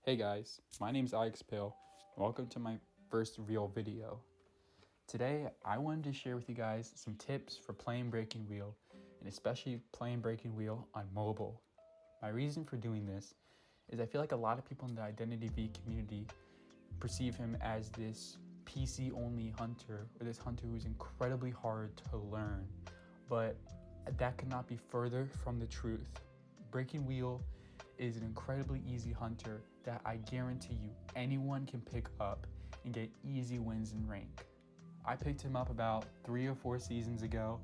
Hey guys, my name is Alex Pale, and welcome to my first real video. Today, I wanted to share with you guys some tips for playing Breaking Wheel, and especially playing Breaking Wheel on mobile. My reason for doing this is I feel like a lot of people in the Identity V community perceive him as this PC-only hunter, or this hunter who's incredibly hard to learn, but that could not be further from the truth. Breaking Wheel is an incredibly easy hunter that I guarantee you anyone can pick up and get easy wins in rank. I picked him up about 3 or 4 seasons ago,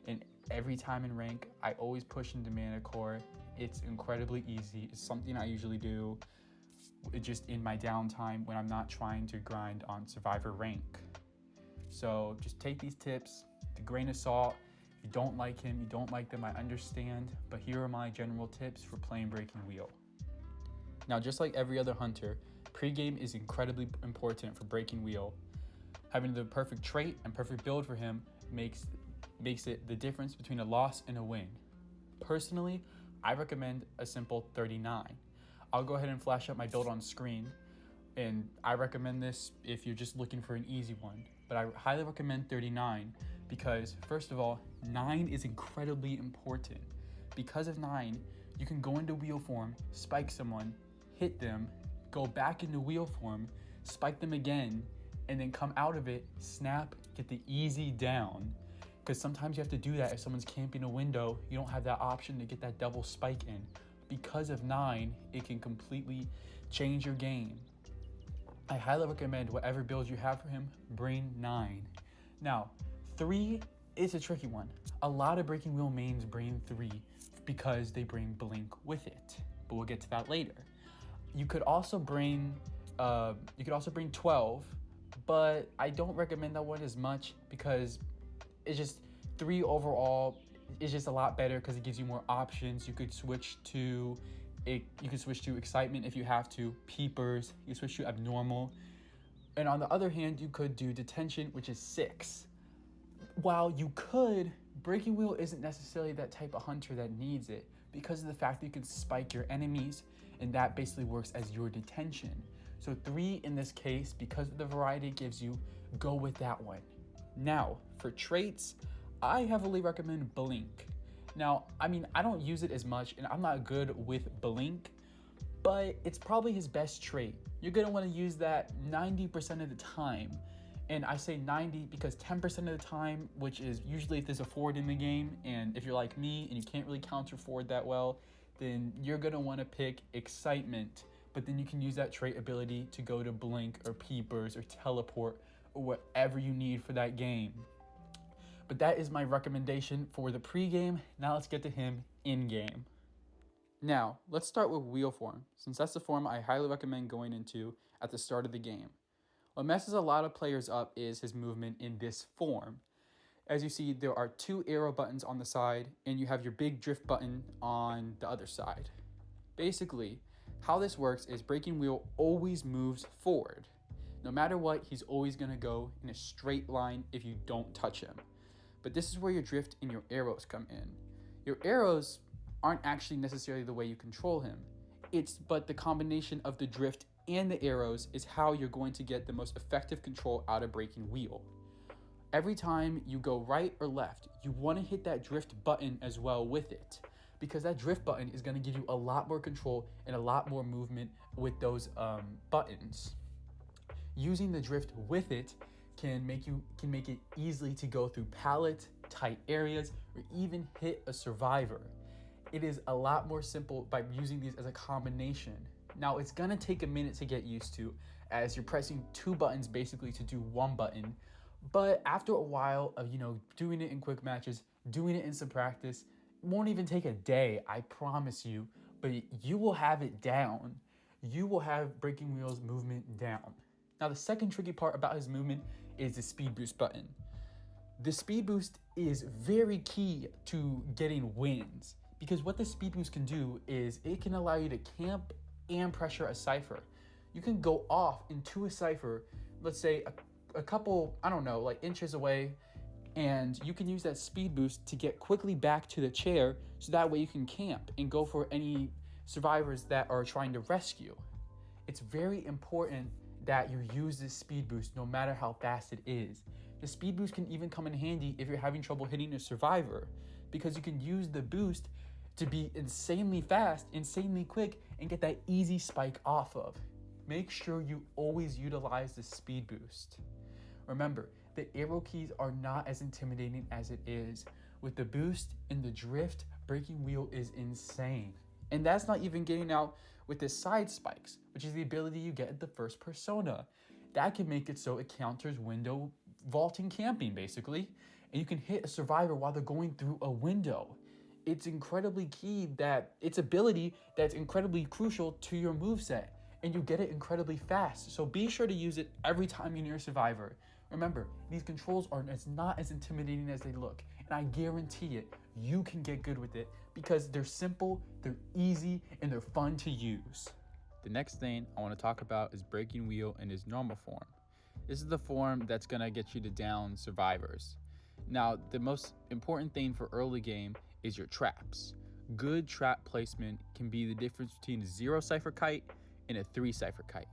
and every time in rank, I always push into Mana Core. It's incredibly easy. It's something I usually do just in my downtime when I'm not trying to grind on Survivor rank. So just take these tips with a grain of salt. If you don't like him, you don't like them, I understand, but here are my general tips for playing Breaking Wheel. Now, just like every other hunter, pregame is incredibly important for Breaking Wheel. Having the perfect trait and perfect build for him makes it the difference between a loss and a win. Personally, I recommend a simple 39. I'll go ahead and flash up my build on screen, and I recommend this if you're just looking for an easy one. But I highly recommend 39 because, first of all, 9 is incredibly important. Because of 9, you can go into wheel form, spike someone, hit them, go back into wheel form, spike them again, and then come out of it, snap, get the easy down. Because sometimes you have to do that if someone's camping a window, you don't have that option to get that double spike in. Because of 9, it can completely change your game. I highly recommend whatever build you have for him, bring 9. Now, 3 is a tricky one. A lot of Breaking Wheel mains bring 3 because they bring Blink with it, but we'll get to that later. You could also bring 12, but I don't recommend that one as much because it's just 3 overall is just a lot better because it gives you more options. You could switch to excitement if you have to, peepers, you can switch to abnormal. And on the other hand, you could do detention, which is 6. While you could, Breaking Wheel isn't necessarily that type of hunter that needs it because of the fact that you can spike your enemies, and that basically works as your detention. So 3 in this case, because of the variety it gives you, go with that one. Now, for traits, I heavily recommend Blink. Now, I don't use it as much, and I'm not good with Blink, but it's probably his best trait. You're gonna wanna use that 90% of the time. And I say 90 because 10% of the time, which is usually if there's a forward in the game, and if you're like me and you can't really counter forward that well, then you're gonna wanna pick excitement, but then you can use that trait ability to go to Blink or Peepers or Teleport or whatever you need for that game. But that is my recommendation for the pregame. Now let's get to him in-game. Now, let's start with wheel form, since that's the form I highly recommend going into at the start of the game. What messes a lot of players up is his movement in this form. As you see, there are 2 arrow buttons on the side, and you have your big drift button on the other side. Basically, how this works is Breaking Wheel always moves forward. No matter what, he's always gonna go in a straight line if you don't touch him. But this is where your drift and your arrows come in. Your arrows aren't actually necessarily the way you control him. But the combination of the drift and the arrows is how you're going to get the most effective control out of Breaking Wheel. Every time you go right or left, you want to hit that drift button as well with it, because that drift button is going to give you a lot more control and a lot more movement with those buttons. Using the drift with it can make it easily to go through pallet, tight areas, or even hit a survivor. It is a lot more simple by using these as a combination. Now, it's gonna take a minute to get used to, as you're pressing 2 buttons basically to do 1 button. But after a while of doing it in quick matches, doing it in some practice, it won't even take a day, I promise you. But you will have it down. You will have Breaking Wheel's movement down. Now, the second tricky part about his movement is the speed boost button. The speed boost is very key to getting wins, because what the speed boost can do is it can allow you to camp and pressure a cipher. You can go off into a cipher, let's say a couple, inches away, and you can use that speed boost to get quickly back to the chair, so that way you can camp and go for any survivors that are trying to rescue. it's very important that you use this speed boost no matter how fast it is. The speed boost can even come in handy if you're having trouble hitting a survivor, because you can use the boost to be insanely fast, insanely quick, and get that easy spike off of. Make sure you always utilize the speed boost. Remember, the arrow keys are not as intimidating as it is. With the boost and the drift, breaking wheel is insane. And that's not even getting out with the side spikes, which is the ability you get at the first persona. That can make it so it counters window vaulting camping, basically. And you can hit a survivor while they're going through a window. It's incredibly key that it's ability that's incredibly crucial to your moveset, and you get it incredibly fast. So be sure to use it every time you're near a survivor. Remember, these controls are not as intimidating as they look, and I guarantee it, you can get good with it because they're simple, they're easy, and they're fun to use. The next thing I want to talk about is breaking wheel in its normal form. This is the form that's going to get you to down survivors. Now, the most important thing for early game is your traps. Good trap placement can be the difference between a 0 cipher kite and a 3 cipher kite.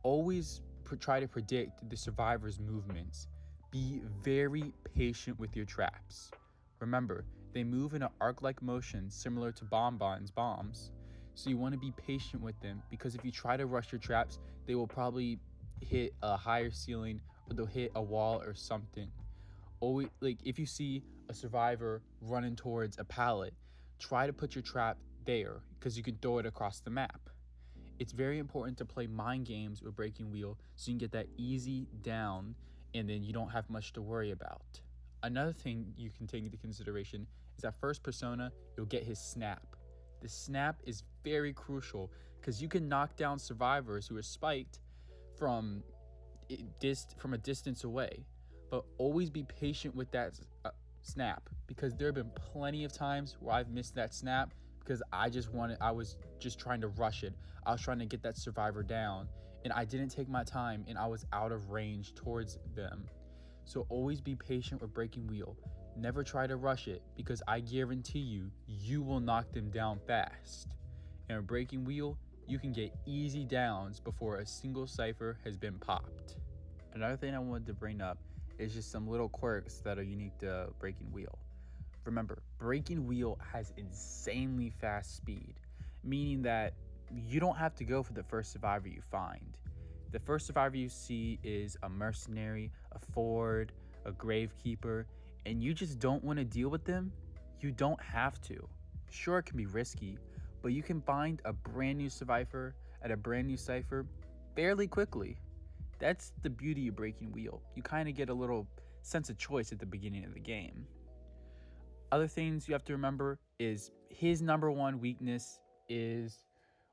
Always try to predict the survivor's movements. Be very patient with your traps. Remember, they move in an arc-like motion similar to bombs, so you want to be patient with them, because if you try to rush your traps, they will probably hit a higher ceiling or they'll hit a wall or something. Always, like if you see a survivor running towards a pallet, try to put your trap there because you can throw it across the map. It's very important to play mind games with breaking wheel so you can get that easy down and then you don't have much to worry about. Another thing you can take into consideration is that first persona, you'll get his snap. The snap is very crucial because you can knock down survivors who are spiked from a distance away, but always be patient with that snap, because there have been plenty of times where I've missed that snap because I was just trying to rush it. I was trying to get that survivor down and I didn't take my time and I was out of range towards them. So always be patient with breaking wheel. Never try to rush it, because I guarantee you will knock them down fast. And with breaking wheel, you can get easy downs before a single cipher has been popped. Another thing I wanted to bring up is just some little quirks that are unique to breaking wheel. Remember, breaking wheel has insanely fast speed, meaning that you don't have to go for the first survivor you find. The first survivor you see is a mercenary, a ford, a gravekeeper, and you just don't want to deal with them. You don't have to. Sure, it can be risky, but you can find a brand new survivor at a brand new cipher fairly quickly. That's the beauty of breaking wheel. You kind of get a little sense of choice at the beginning of the game. Other things you have to remember is his number one weakness is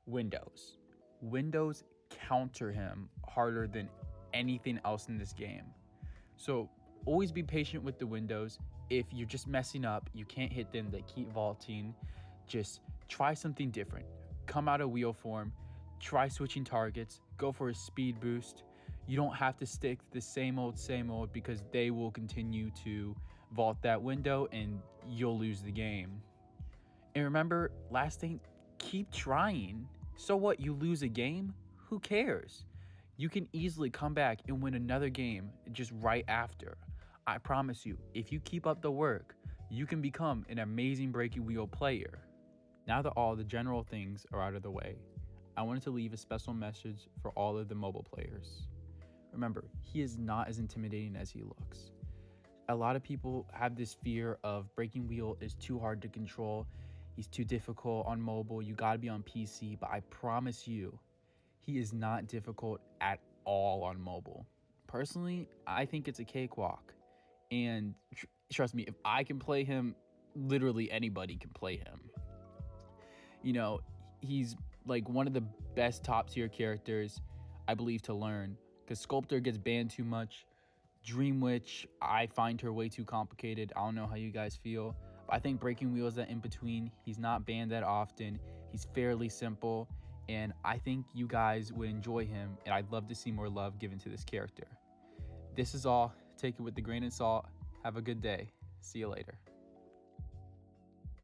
windows. Windows counter him harder than anything else in this game. So always be patient with the windows. If you're just messing up, you can't hit them, they keep vaulting, just try something different. Come out of wheel form, try switching targets, go for a speed boost. You don't have to stick to the same old, because they will continue to vault that window and you'll lose the game. And remember, last thing, keep trying. So what, you lose a game? Who cares? You can easily come back and win another game just right after. I promise you, if you keep up the work, you can become an amazing breaking wheel player. Now that all the general things are out of the way, I wanted to leave a special message for all of the mobile players. Remember, he is not as intimidating as he looks. A lot of people have this fear of breaking wheel is too hard to control. He's too difficult on mobile. You gotta be on PC, but I promise you, he is not difficult at all on mobile. Personally, I think it's a cakewalk. And trust me, if I can play him, literally anybody can play him. You know, he's like one of the best top tier characters, I believe, to learn, because Sculptor gets banned too much. Dream Witch, I find her way too complicated. I don't know how you guys feel, but I think Breaking Wheel is that in between. He's not banned that often. He's fairly simple, and I think you guys would enjoy him, and I'd love to see more love given to this character. This is all. Take it with a grain of salt. Have a good day. See you later.